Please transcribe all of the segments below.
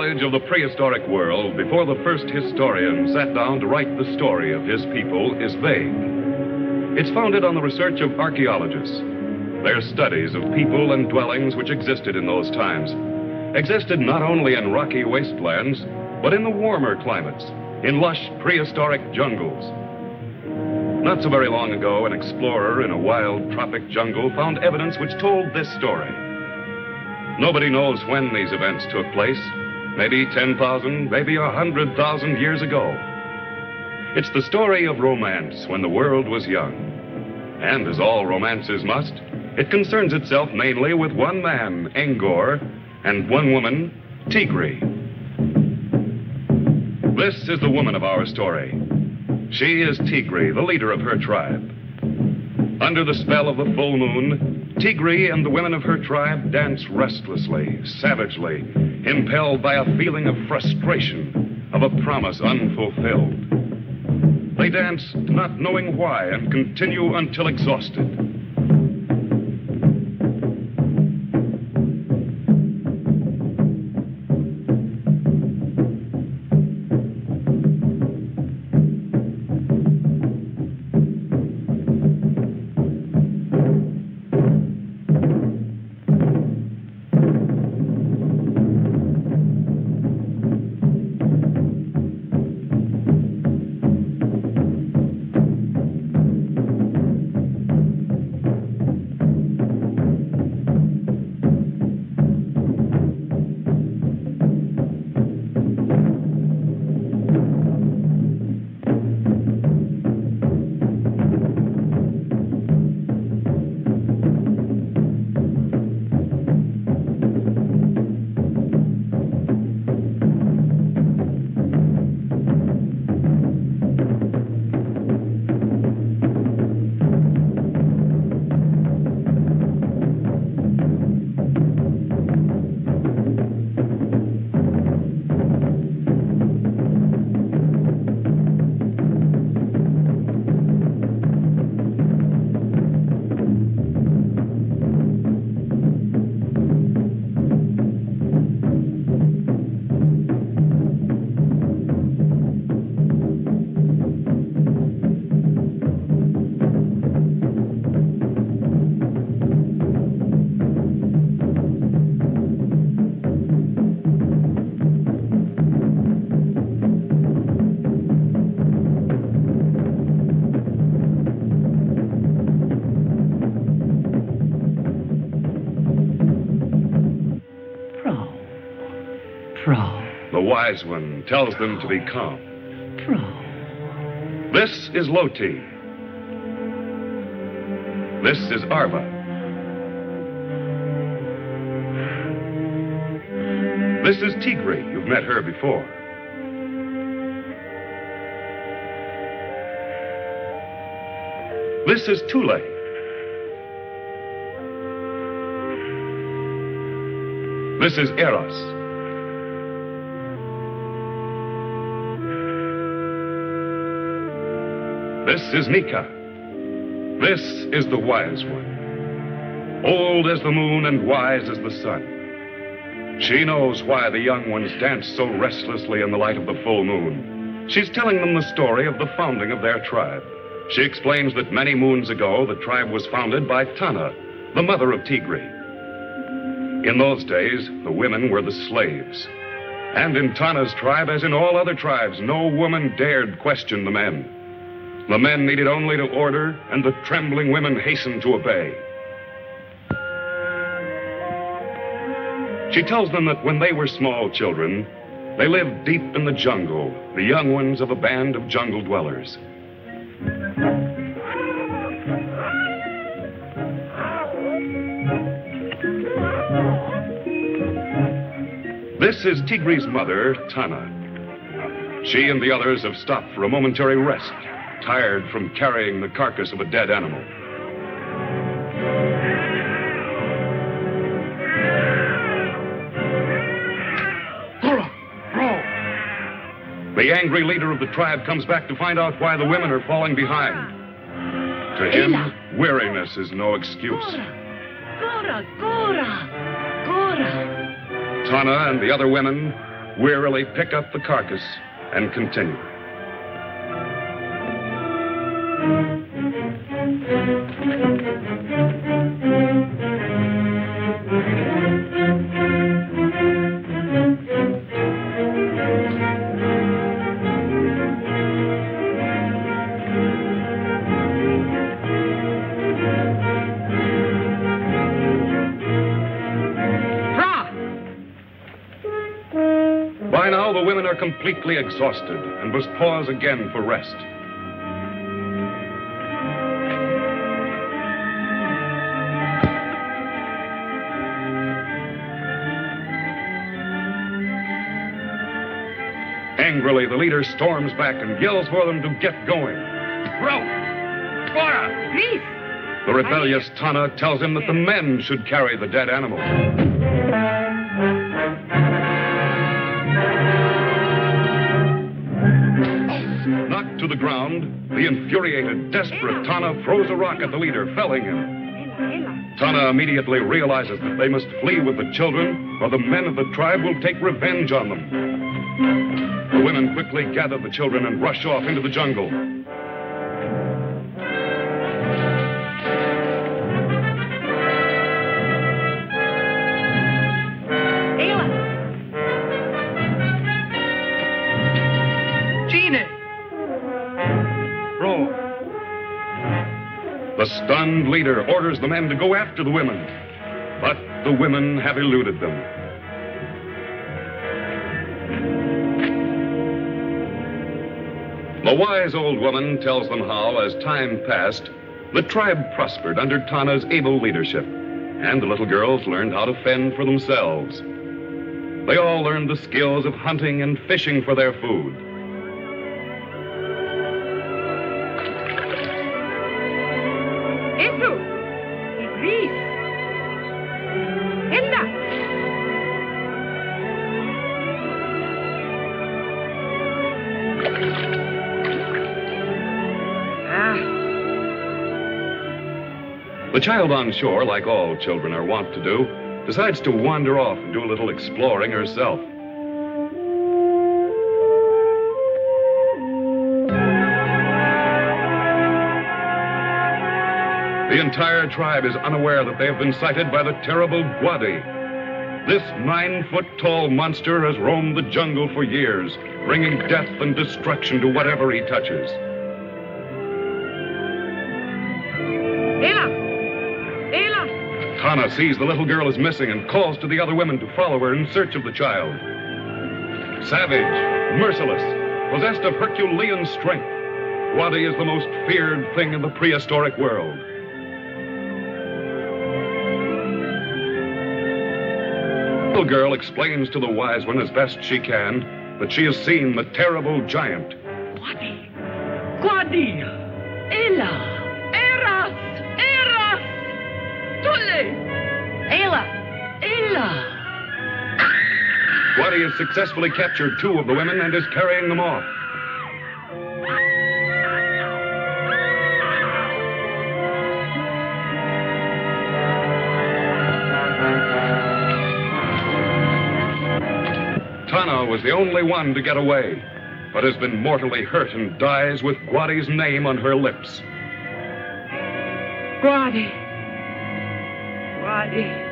knowledge of the prehistoric world before the first historian sat down to write the story of his people is vague. It's founded on the research of archaeologists. Their studies of people and dwellings which existed in those times. Existed not only in rocky wastelands, but in the warmer climates, in lush prehistoric jungles. Not so very long ago, an explorer in a wild tropic jungle found evidence which told this story. Nobody knows when these events took place. Maybe 10,000, maybe 100,000 years ago. It's the story of romance when the world was young. And as all romances must, it concerns itself mainly with one man, Angor, and one woman, Tigri. This is the woman of our story. She is Tigri, the leader of her tribe. Under the spell of the full moon, Tigri and the women of her tribe dance restlessly, savagely, impelled by a feeling of frustration, of a promise unfulfilled. They dance not knowing why and continue until exhausted. The wise one tells them to be calm. This is Loti. This is Arva. This is Tigri. You've met her before. This is Tule. This is Eros. This is Nika. This is the wise one. Old as the moon and wise as the sun. She knows why the young ones dance so restlessly in the light of the full moon. She's telling them the story of the founding of their tribe. She explains that many moons ago, the tribe was founded by Tana, the mother of Tigri. In those days, the women were the slaves. And in Tana's tribe, as in all other tribes, no woman dared question the men. The men needed only to order, and the trembling women hastened to obey. She tells them that when they were small children, they lived deep in the jungle, the young ones of a band of jungle dwellers. This is Tigri's mother, Tana. She and the others have stopped for a momentary rest, tired from carrying the carcass of a dead animal. The angry leader of the tribe comes back to find out why the women are falling behind. To him, weariness is no excuse. Tana and the other women wearily pick up the carcass and continue. By now, the women are completely exhausted and must pause again for rest. Angrily, the leader storms back and yells for them to get going. Bro! Fora! Please! The rebellious Tana tells him that the men should carry the dead animal. Knocked to the ground, the infuriated, desperate Tana throws a rock at the leader, felling him. Tana immediately realizes that they must flee with the children, or the men of the tribe will take revenge on them. The women quickly gather the children and rush off into the jungle. The stunned leader orders the men to go after the women, but the women have eluded them. The wise old woman tells them how, as time passed, the tribe prospered under Tana's able leadership, and the little girls learned how to fend for themselves. They all learned the skills of hunting and fishing for their food. The child on shore, like all children are wont to do, decides to wander off and do a little exploring herself. The entire tribe is unaware that they have been sighted by the terrible Gwadi. This 9-foot-tall monster has roamed the jungle for years, bringing death and destruction to whatever he touches. Tana sees the little girl is missing and calls to the other women to follow her in search of the child. Savage, merciless, possessed of Herculean strength, Gwadi is the most feared thing in the prehistoric world. The little girl explains to the wise one as best she can that she has seen the terrible giant. Gwadi! Gwadi! Ela! Gwadi has successfully captured 2 of the women and is carrying them off. Tana was the only one to get away, but has been mortally hurt and dies with Gwadi's name on her lips. Gwadi. Gwadi.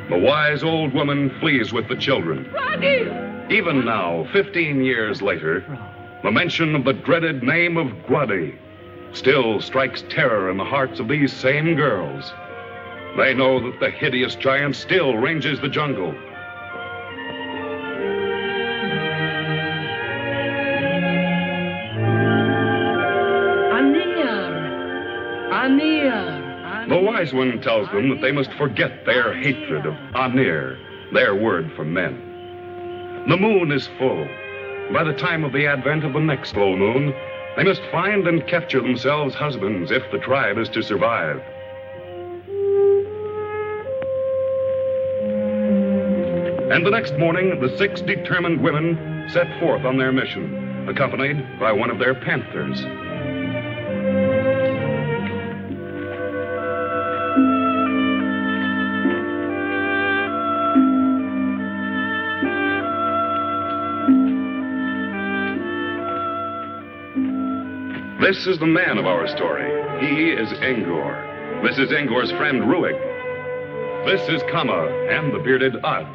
The wise old woman flees with the children. Gwadi! Even now, 15 years later, the mention of the dreaded name of Gwadi still strikes terror in the hearts of these same girls. They know that the hideous giant still ranges the jungle. The wise one tells them that they must forget their hatred of Anir, their word for men. The moon is full. By the time of the advent of the next full moon, they must find and capture themselves husbands if the tribe is to survive. And the next morning, the 6 determined women set forth on their mission, accompanied by one of their panthers. This is the man of our story. He is Angor. This is Angor's friend Ruig. This is Kama and the bearded Ad.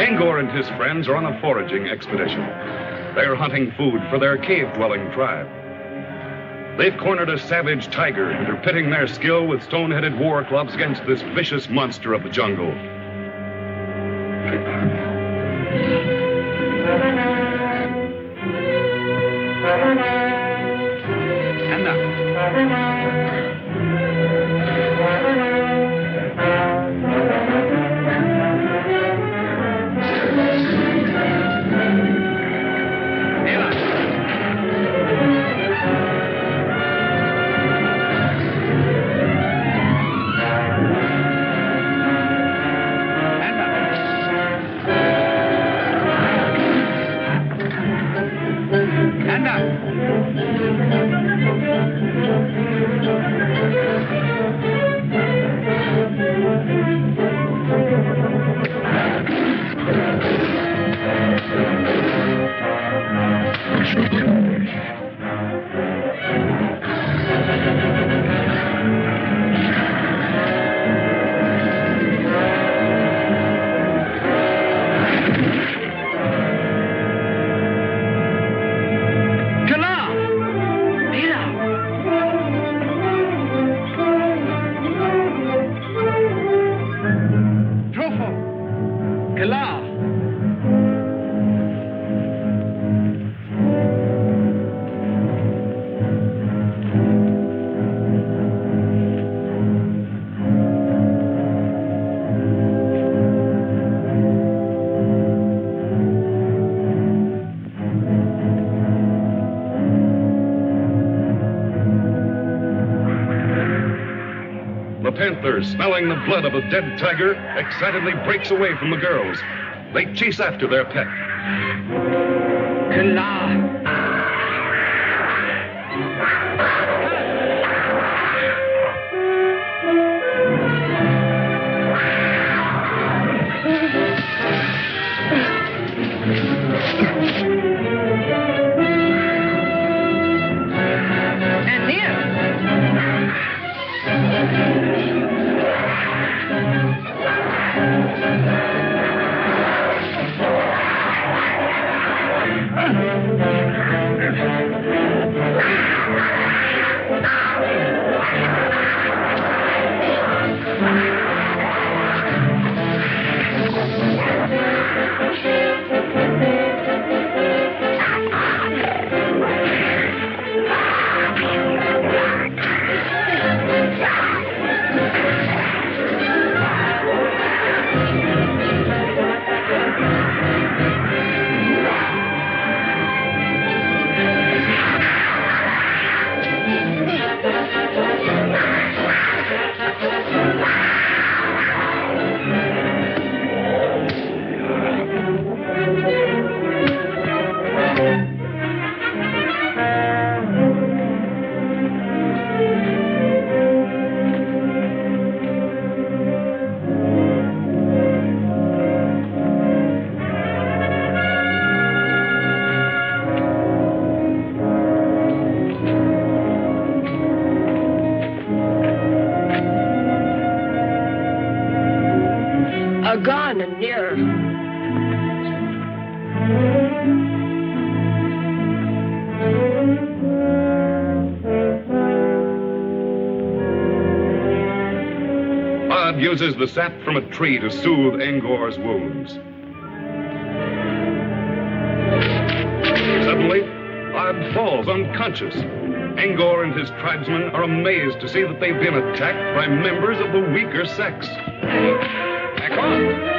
Angor and his friends are on a foraging expedition. They're hunting food for their cave-dwelling tribe. They've cornered a savage tiger and are pitting their skill with stone-headed war clubs against this vicious monster of the jungle. The panther, smelling the blood of a dead tiger, excitedly breaks away from the girls. They chase after their pet. Kala! Gone and near. Ad uses the sap from a tree to soothe Angor's wounds. Suddenly, Ad falls unconscious. Angor and his tribesmen are amazed to see that they've been attacked by members of the weaker sex. Back on!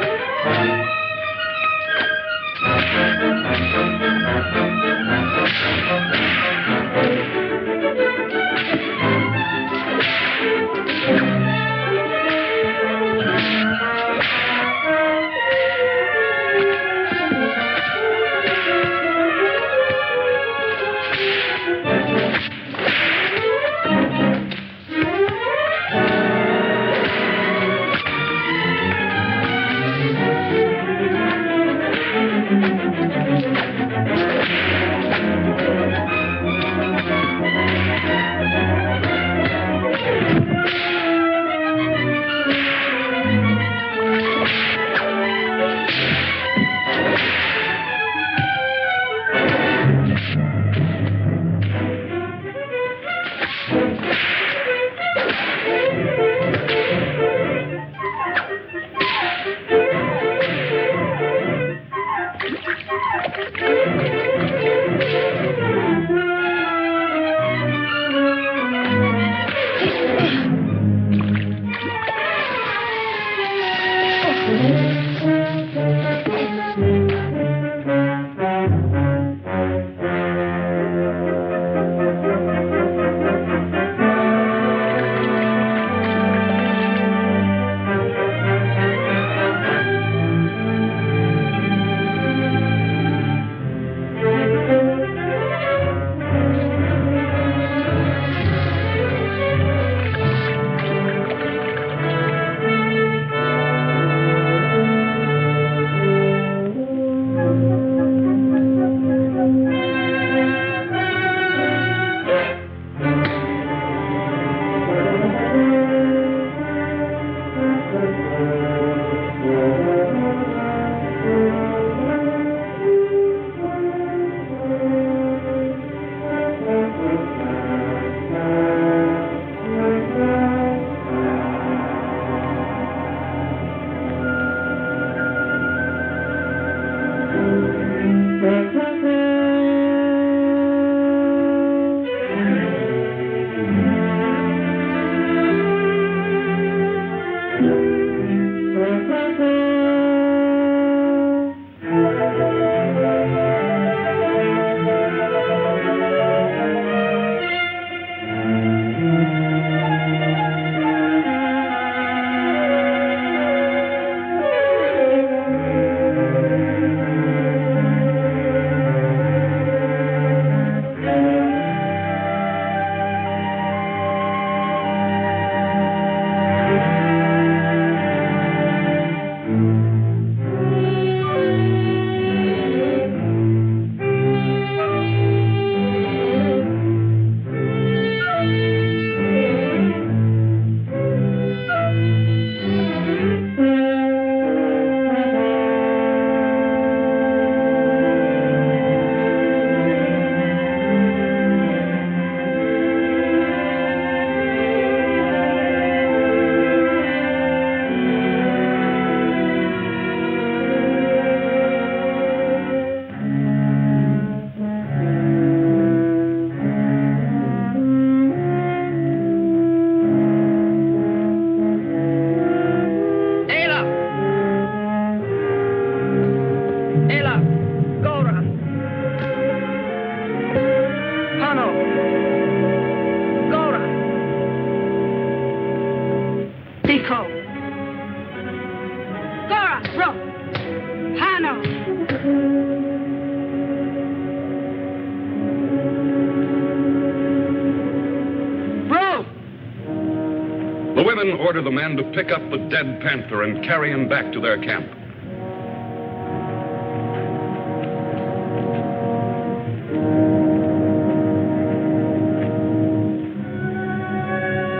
The women order the men to pick up the dead panther and carry him back to their camp.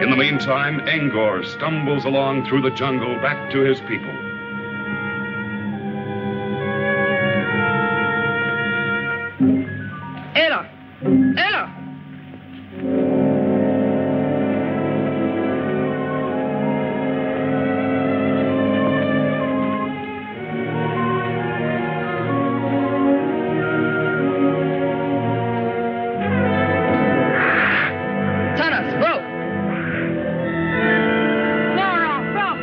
In the meantime, Angor stumbles along through the jungle back to his people. Ella! Ella! Tanas, row! Laura, row!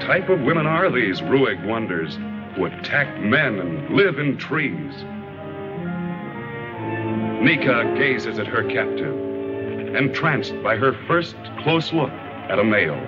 type of women are these Ruig wonders who attack men and live in trees? Nika gazes at her captive, entranced by her first close look at a male.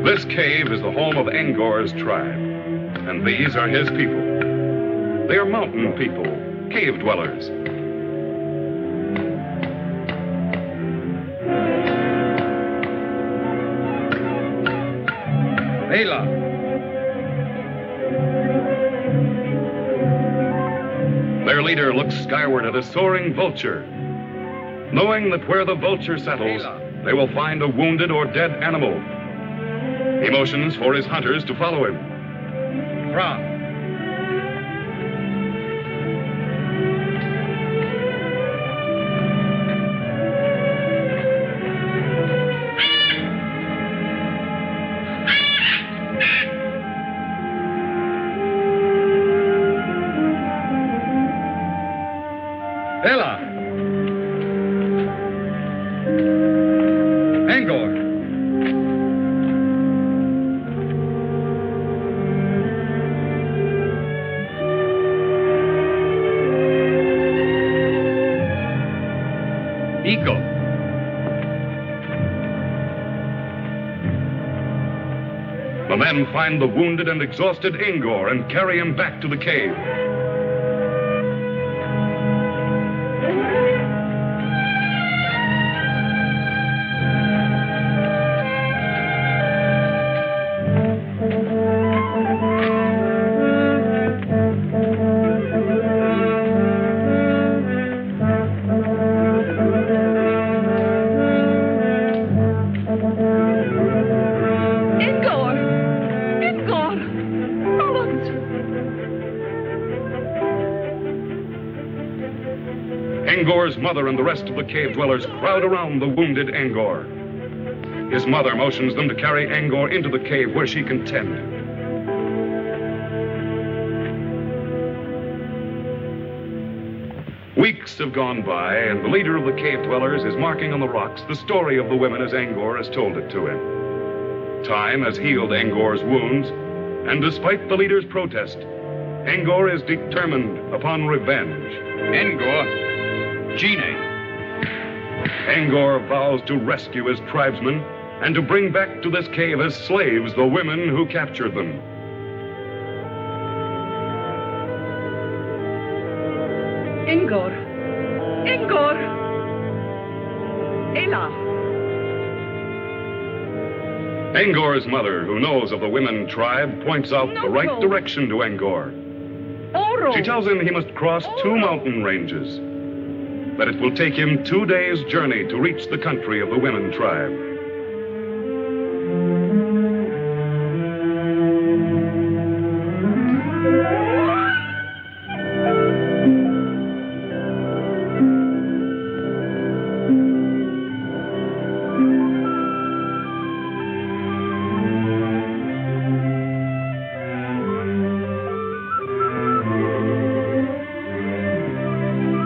This cave is the home of Angor's tribe, and these are his people. They are mountain people, cave dwellers. Ayla. Their leader looks skyward at a soaring vulture, knowing that where the vulture settles, they will find a wounded or dead animal. He motions for his hunters to follow him. Fra. Ela. Angor. Iko. The men find the wounded and exhausted Angor and carry him back to the cave. Angor's mother and the rest of the cave dwellers crowd around the wounded Angor. His mother motions them to carry Angor into the cave where she can tend. Weeks have gone by, and the leader of the cave dwellers is marking on the rocks the story of the women as Angor has told it to him. Time has healed Angor's wounds, and despite the leader's protest, Angor is determined upon revenge. Angor. Gine. Angor vows to rescue his tribesmen and to bring back to this cave as slaves the women who captured them. Angor. Angor. Ela. Angor's mother, who knows of the women tribe, points out the right direction to Angor. Oro. She tells him he must cross 2 mountain ranges, that it will take him 2 days' journey to reach the country of the women tribe.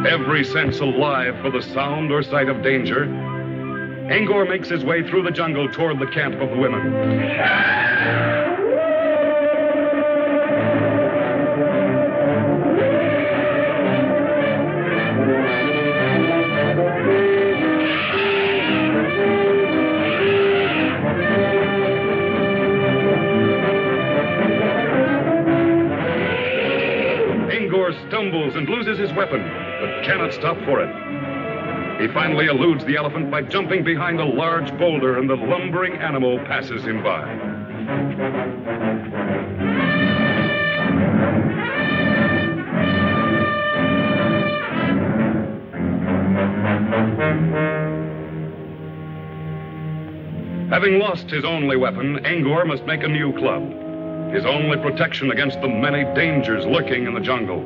Every sense alive for the sound or sight of danger, Angor makes his way through the jungle toward the camp of the women. and loses his weapon, but cannot stop for it. He finally eludes the elephant by jumping behind a large boulder, and the lumbering animal passes him by. Having lost his only weapon, Angor must make a new club, his only protection against the many dangers lurking in the jungle.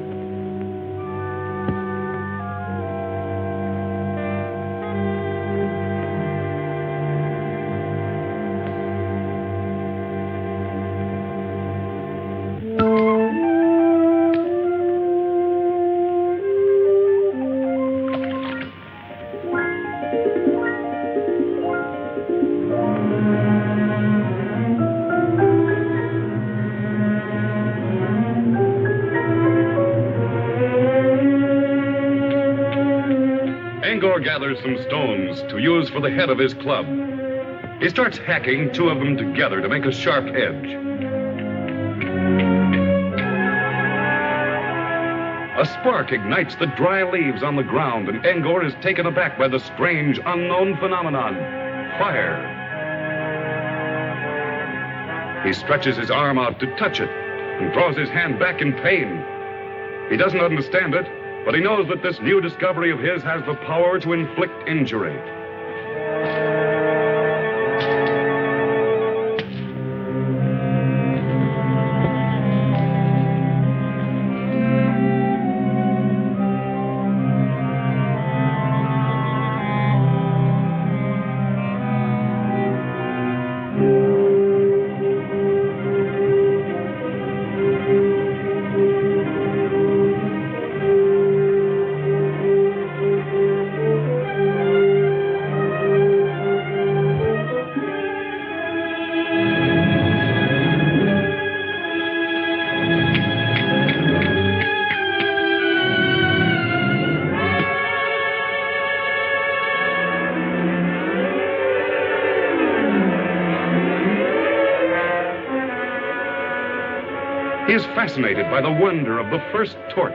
Angor gathers some stones to use for the head of his club. He starts hacking two of them together to make a sharp edge. A spark ignites the dry leaves on the ground, and Angor is taken aback by the strange, unknown phenomenon, fire. He stretches his arm out to touch it and draws his hand back in pain. He doesn't understand it, but he knows that this new discovery of his has the power to inflict injury. He is fascinated by the wonder of the first torch.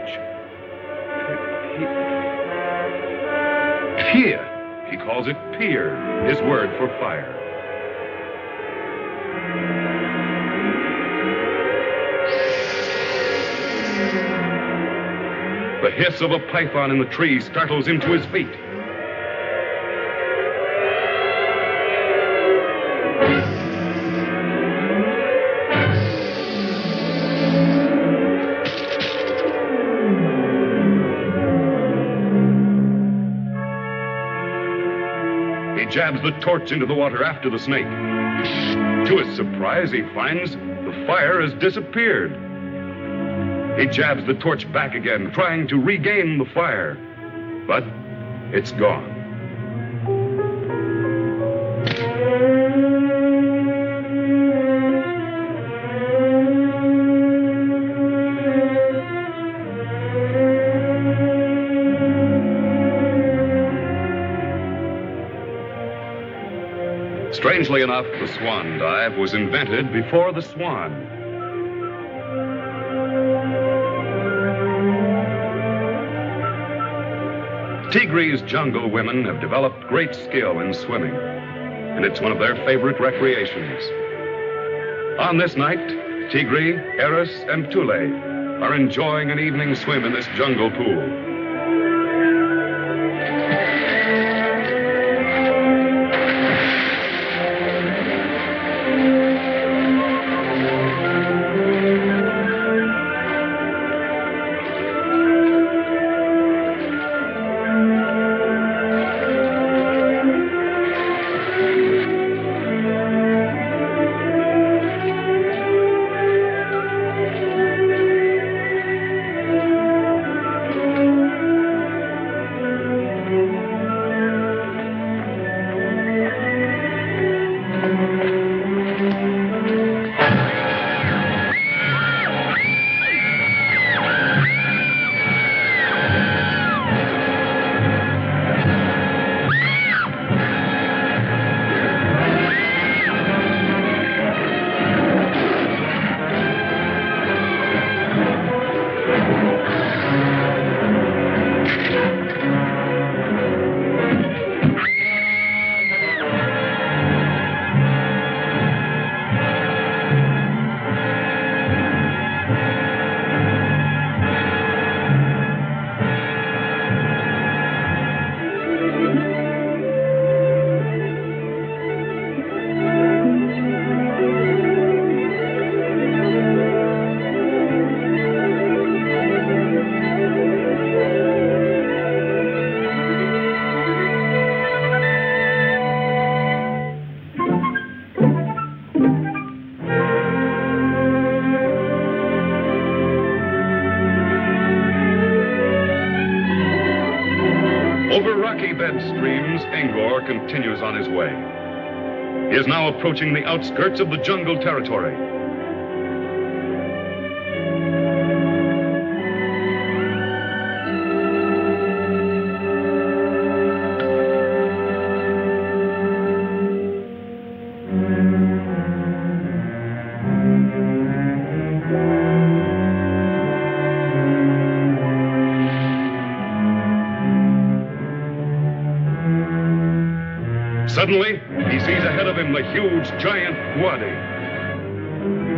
Pier. He calls it pier, his word for fire. The hiss of a python in the tree startles him to his feet. He jabs the torch into the water after the snake. To his surprise, he finds the fire has disappeared. He jabs the torch back again, trying to regain the fire, but it's gone. Strangely enough, the swan dive was invented before the swan. Tigri's jungle women have developed great skill in swimming, and it's one of their favorite recreations. On this night, Tigri, Eris, and Tule are enjoying an evening swim in this jungle pool. Over rocky bed streams, Ingor continues on his way. He is now approaching the outskirts of the jungle territory. Suddenly, he sees ahead of him the huge, giant Wadi.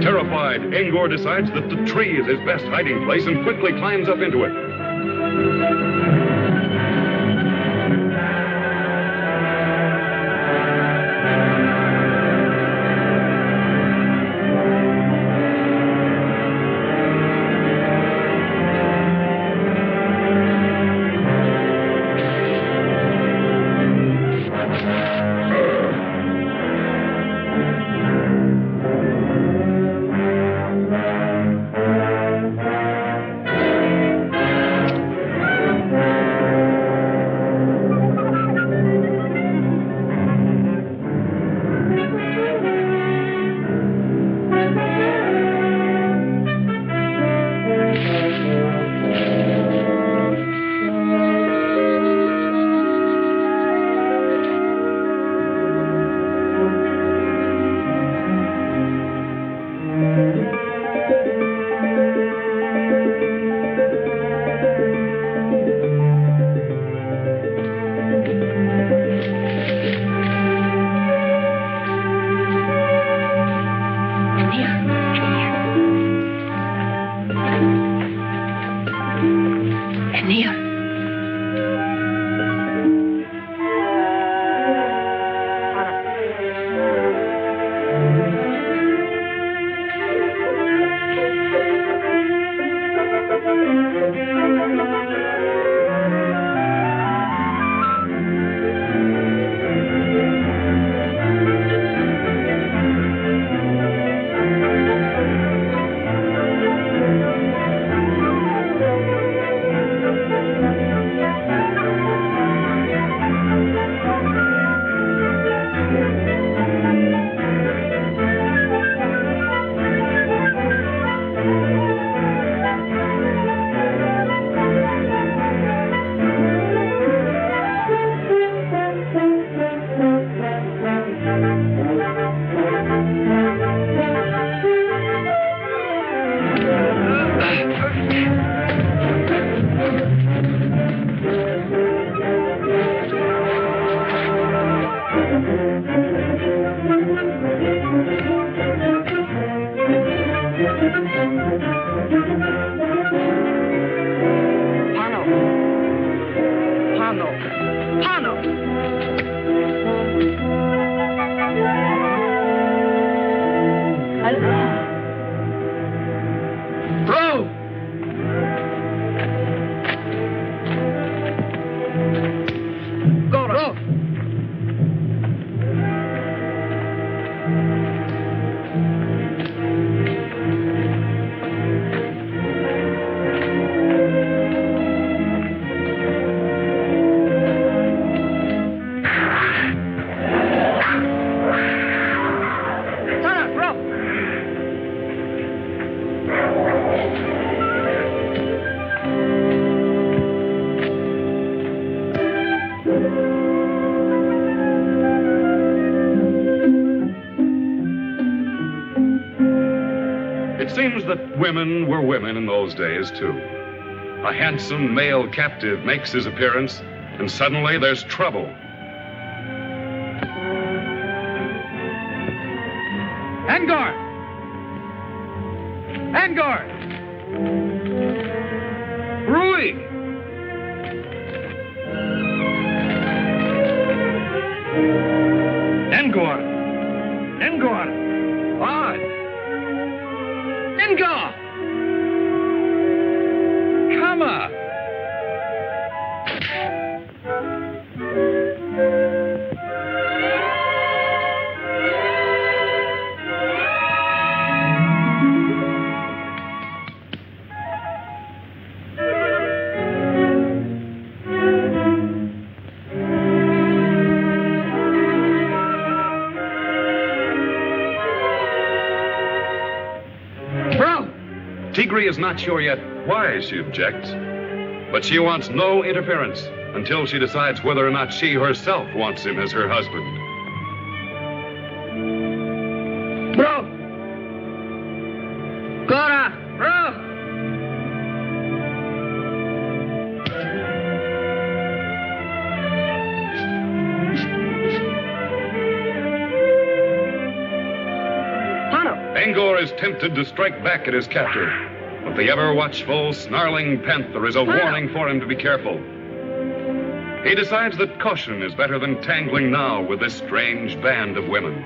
Terrified, Ingor decides that the tree is his best hiding place and quickly climbs up into it. It seems that women were women in those days, too. A handsome male captive makes his appearance, and suddenly there's trouble. Angor! Angor! Rui! Angor! Angor! What? Angor! Come on! Tigri is not sure yet why she objects, but she wants no interference until she decides whether or not she herself wants him as her husband. Bro! Cora! Bro! Angor is tempted to strike back at his captor, but the ever-watchful, snarling panther is a warning for him to be careful. He decides that caution is better than tangling now with this strange band of women.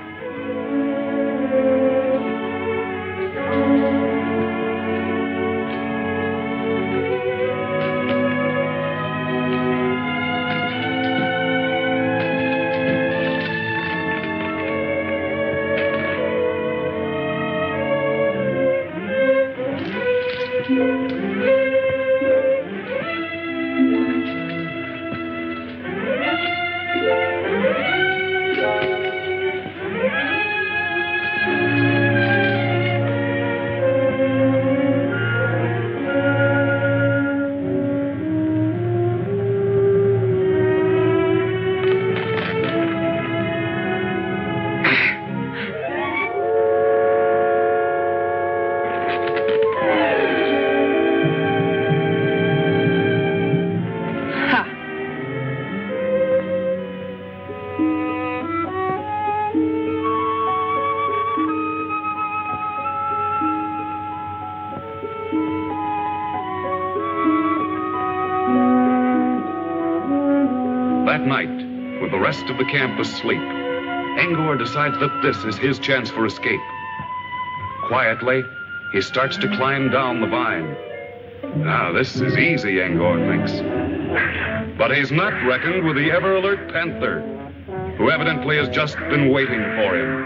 That night, with the rest of the camp asleep, Angor decides that this is his chance for escape. Quietly, he starts to climb down the vine. Now, this is easy, Angor thinks. But he's not reckoned with the ever-alert panther, who evidently has just been waiting for him.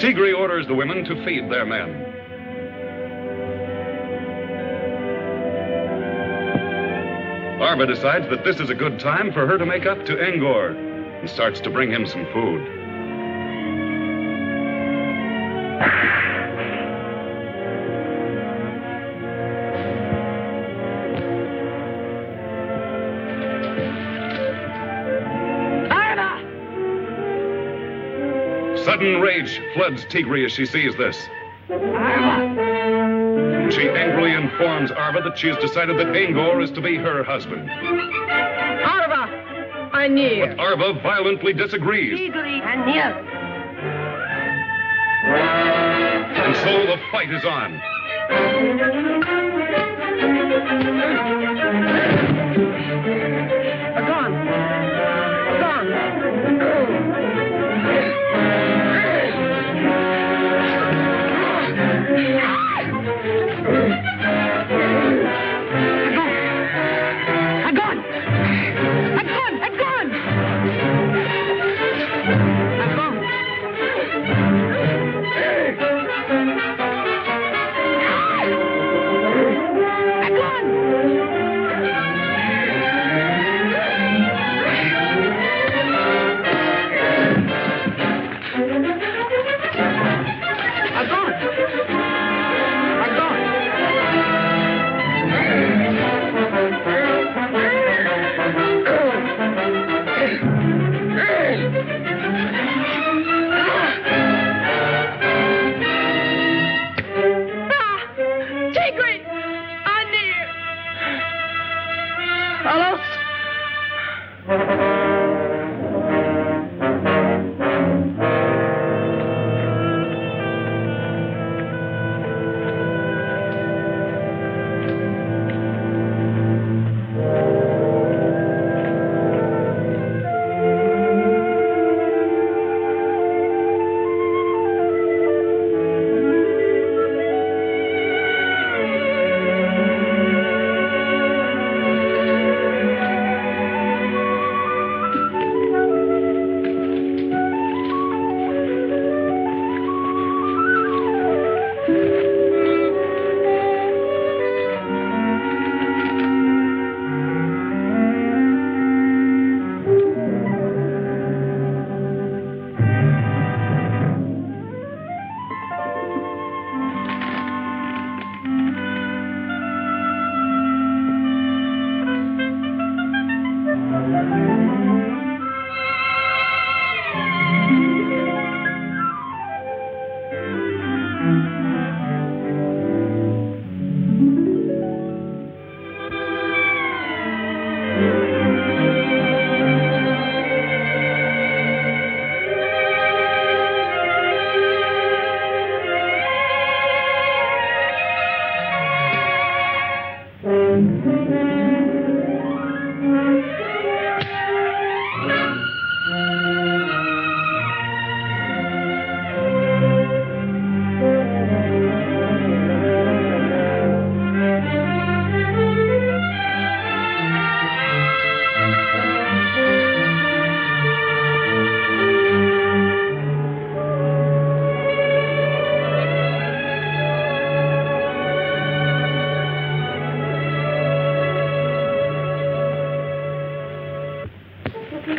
Tigri orders the women to feed their men. Arva decides that this is a good time for her to make up to Angor and starts to bring him some food. Sudden rage floods Tigre as she sees this. She angrily informs Arva that she has decided that Angor is to be her husband. Arva, Anir. But Arva violently disagrees. Tigre, Anir. And so the fight is on. Agon.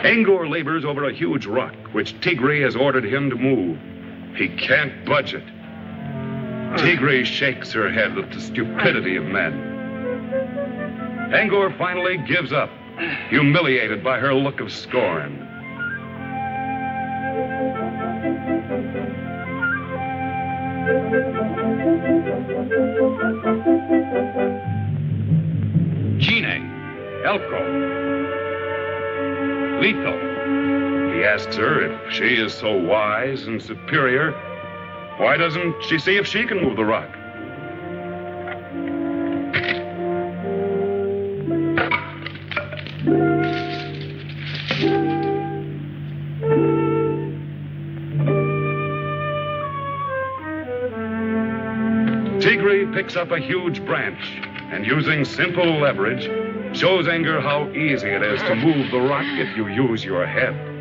Angor labors over a huge rock, which Tigre has ordered him to move. He can't budge it. Tigre shakes her head at the stupidity of men. Angor finally gives up, humiliated by her look of scorn. Gine, Elko, Lito. He asks her if she is so wise and superior, why doesn't she see if she can move the rock? Tigre picks up a huge branch and, using simple leverage, shows Angor how easy it is to move the rock if you use your head.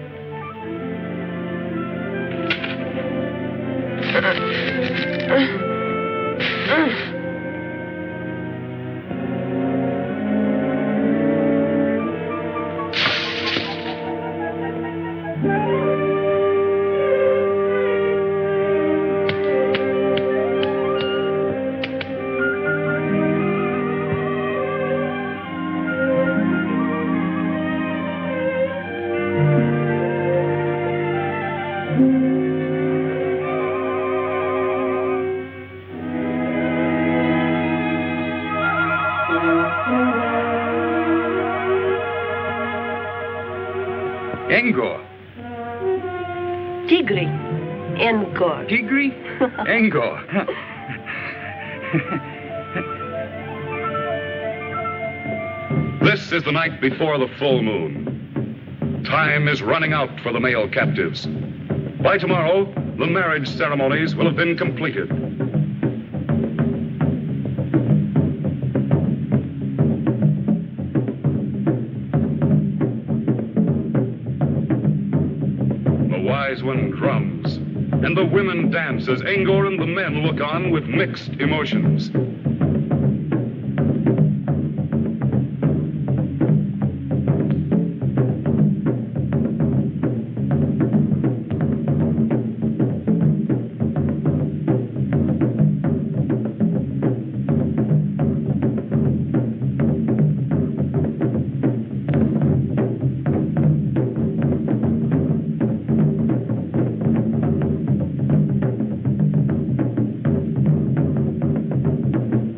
Angor. Tigri. Angor. Tigri? Angor. This is the night before the full moon. Time is running out for the male captives. By tomorrow, the marriage ceremonies will have been completed. The wise one drums, and the women dance as Angor and the men look on with mixed emotions.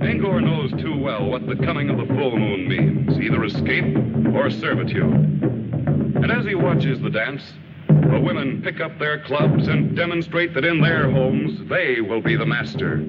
Angor knows too well what the coming of the full moon means, either escape or servitude. And as he watches the dance, the women pick up their clubs and demonstrate that in their homes, they will be the master.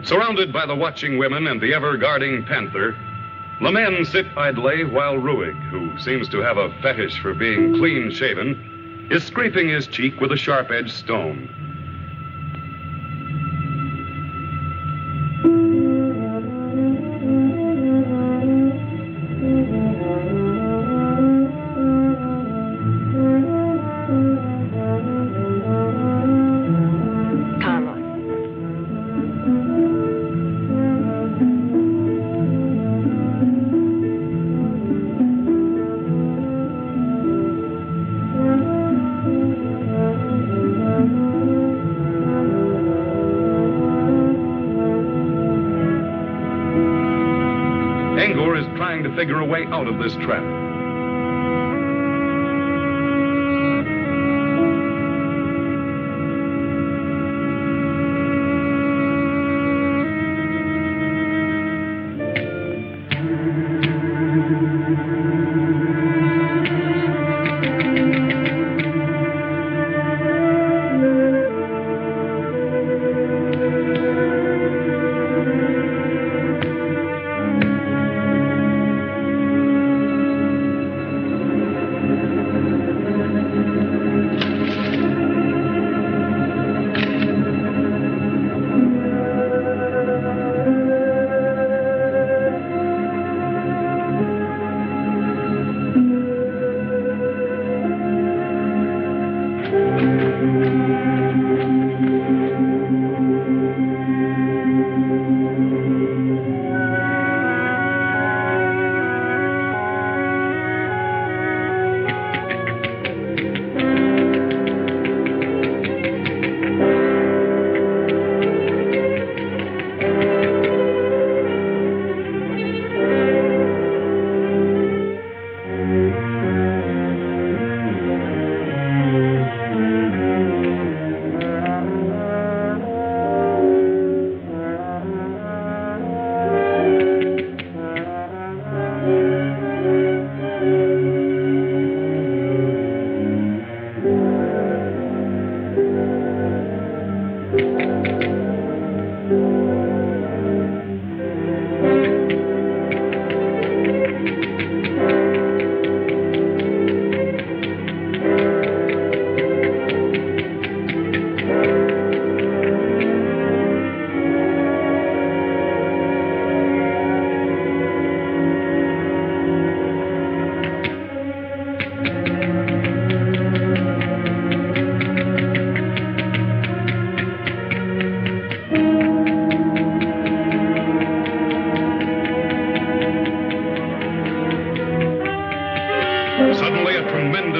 Surrounded by the watching women and the ever-guarding Panther, the men sit idly while Ruig, who seems to have a fetish for being clean-shaven, is scraping his cheek with a sharp-edged stone. Angor is trying to figure a way out of this trap.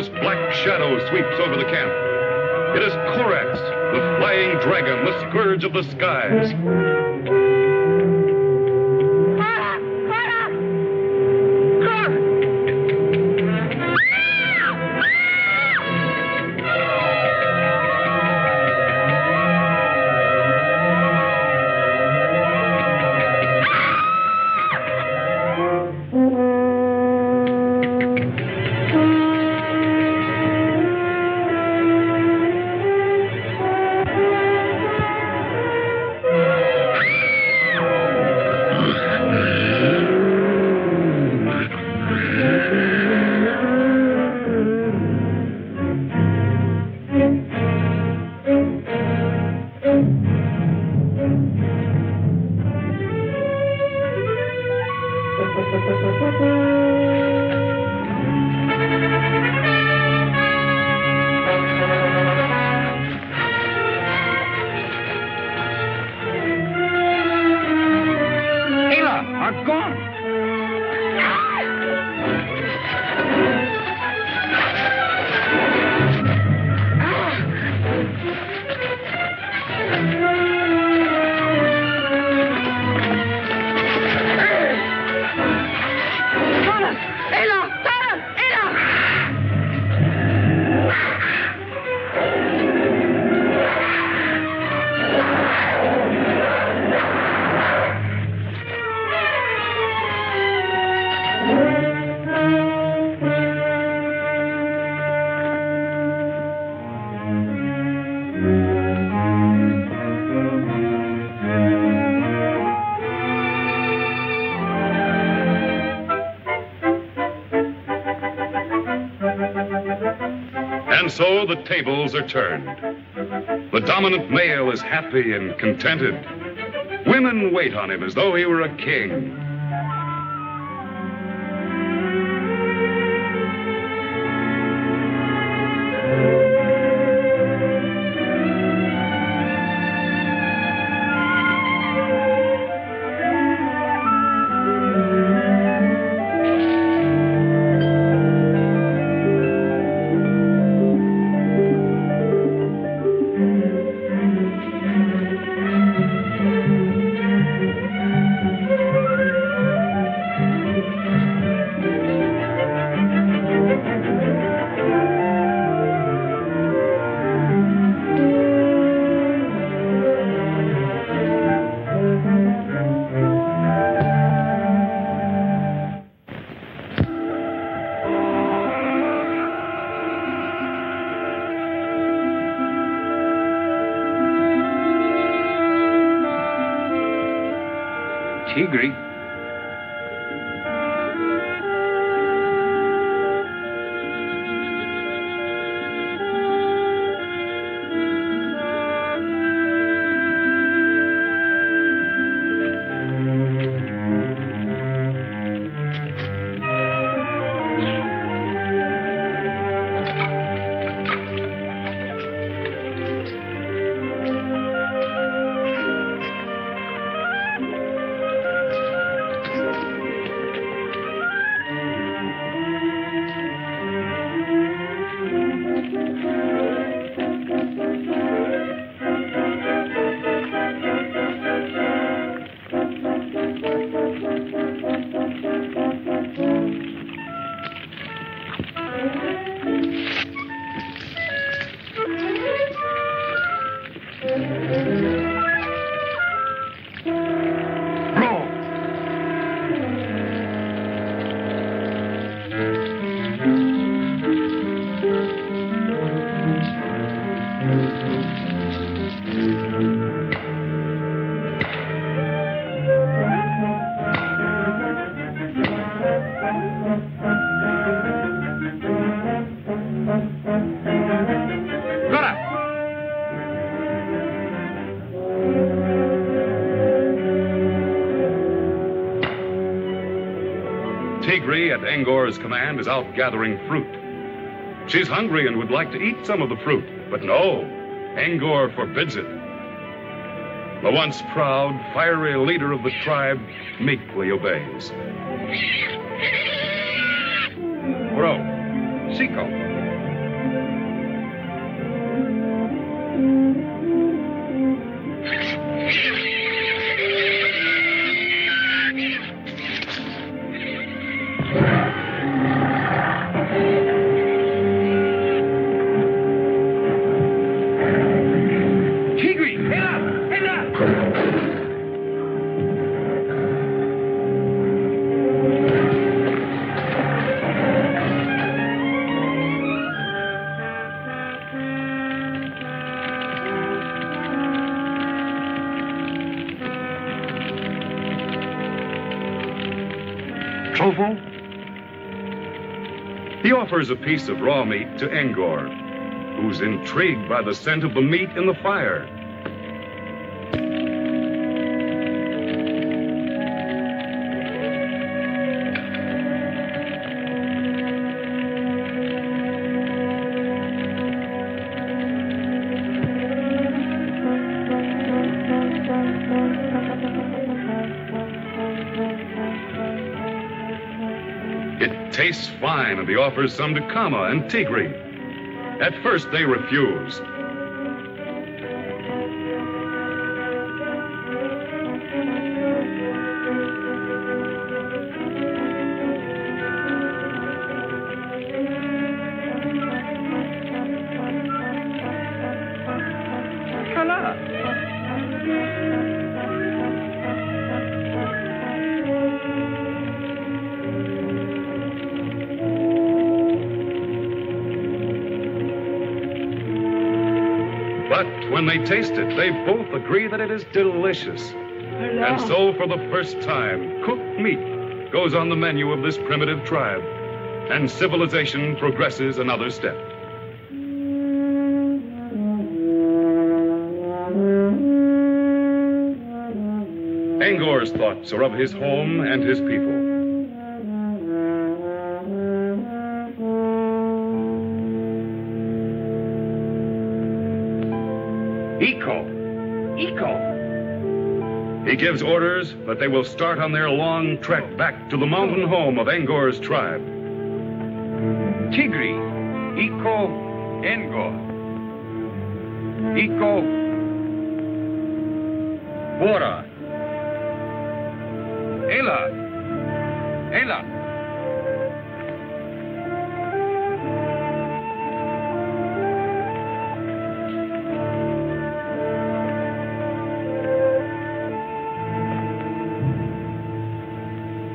tremendous black shadow sweeps over the camp. It is Korax, the flying dragon, the scourge of the skies. And so the tables are turned. The dominant male is happy and contented. Women wait on him as though he were a king. Tigri. Tigri, at Angor's command, is out gathering fruit. She's hungry and would like to eat some of the fruit, but no, Angor forbids it. The once proud, fiery leader of the tribe meekly obeys. Bro, Seco, He offers a piece of raw meat to Angor, who's intrigued by the scent of the meat in the fire. It tastes fine, and he offers some to Kama and Tigri. At first, they refuse. But when they taste it, they both agree that it is delicious. And so, for the first time, cooked meat goes on the menu of this primitive tribe, and civilization progresses another step. Angor's thoughts are of his home and his people. Eco. He gives orders that they will start on their long trek back to the mountain home of Angor's tribe. Tigri. Eco. Angor. Eco. Bora. Ela. Ela.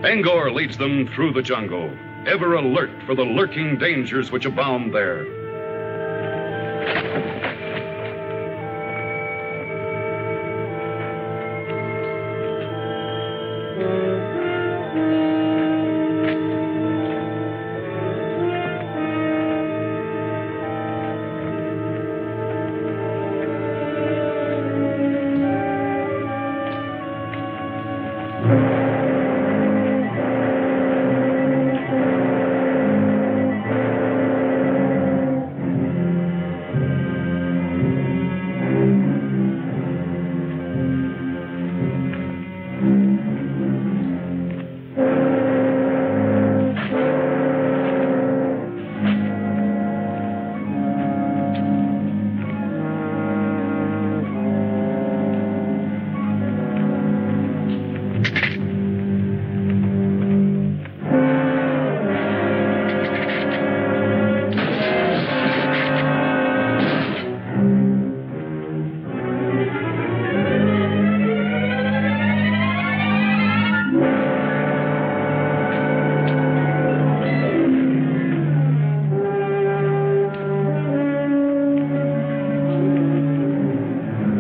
Angor leads them through the jungle, ever alert for the lurking dangers which abound there.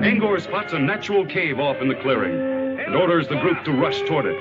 Angor spots a natural cave off in the clearing and orders the group to rush toward it.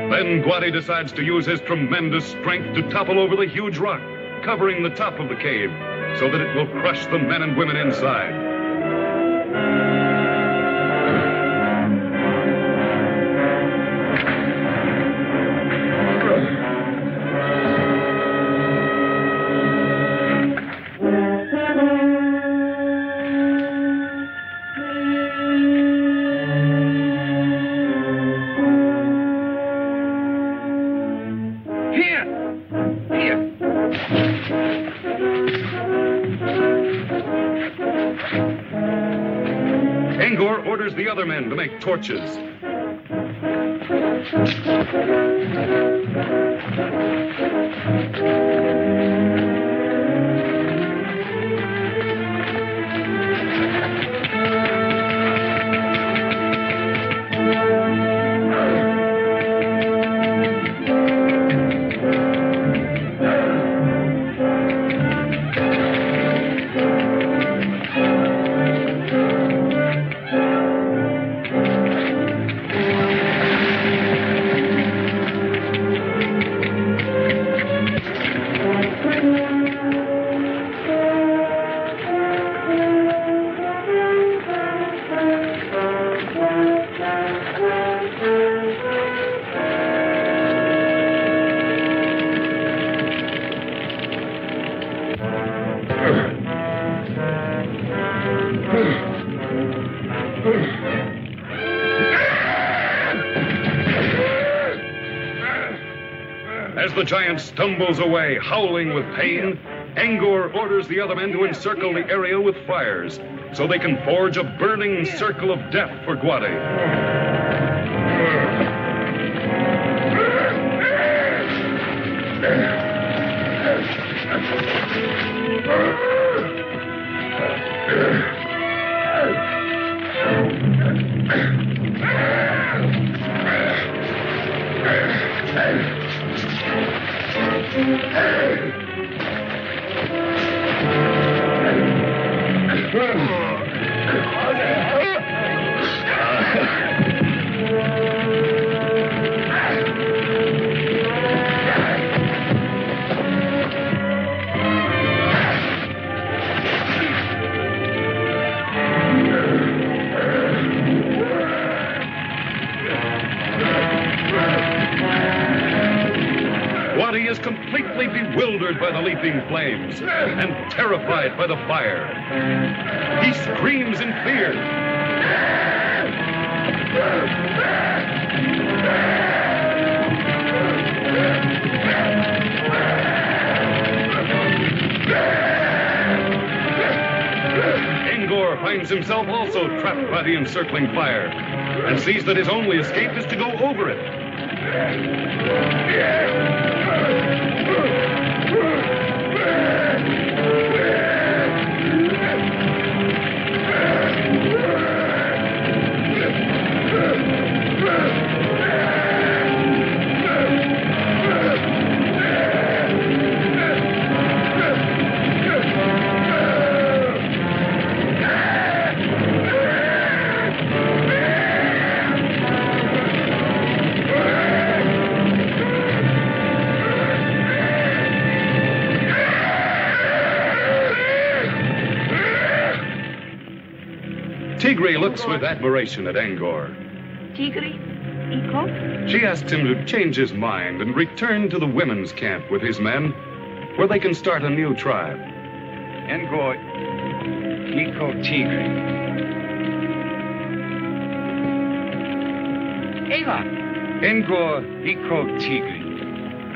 Then Guadi decides to use his tremendous strength to topple over the huge rock, covering the top of the cave, so that it will crush the men and women inside. Angor orders the other men to make torches. As the giant stumbles away, howling with pain, Angor orders the other men to encircle the area with fires so they can forge a burning circle of death for Guadi. Guadi is completely bewildered by the leaping flames and terrified by the fire. He screams in fear. Angor finds himself also trapped by the encircling fire and sees that his only escape is to go over it. Tigri looks with admiration at Angor. Tigri? Iko? She asks him to change his mind and return to the women's camp with his men, where they can start a new tribe. Angor, Iko Tigri. Ela, Angor, Iko Tigri.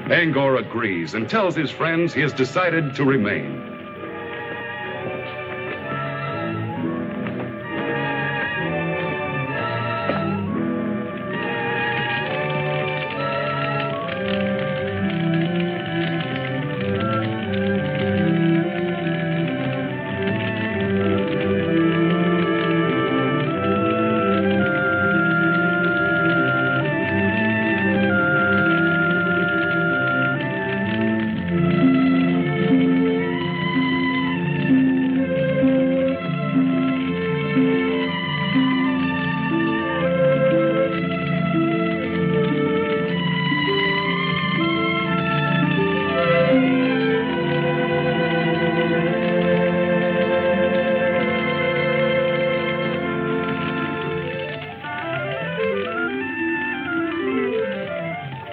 Angor agrees and tells his friends he has decided to remain.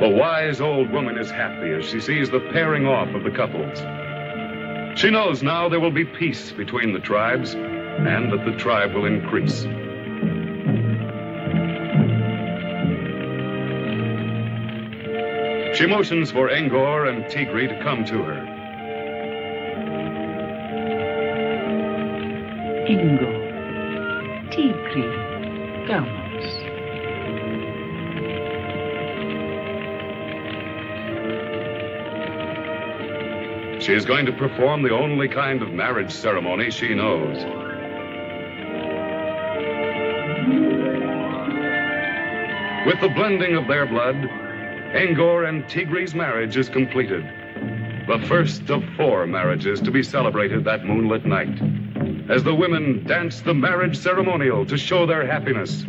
The wise old woman is happy as she sees the pairing off of the couples. She knows now there will be peace between the tribes and that the tribe will increase. She motions for Angor and Tigri to come to her. Ingo, Tigri, vamos. She is going to perform the only kind of marriage ceremony she knows. With the blending of their blood, Angor and Tigri's marriage is completed. The first of 4 marriages to be celebrated that moonlit night, as the women dance the marriage ceremonial to show their happiness.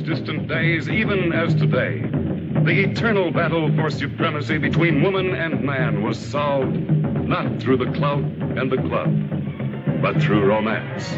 Distant days, even as today, the eternal battle for supremacy between woman and man was solved not through the clout and the club, but through romance.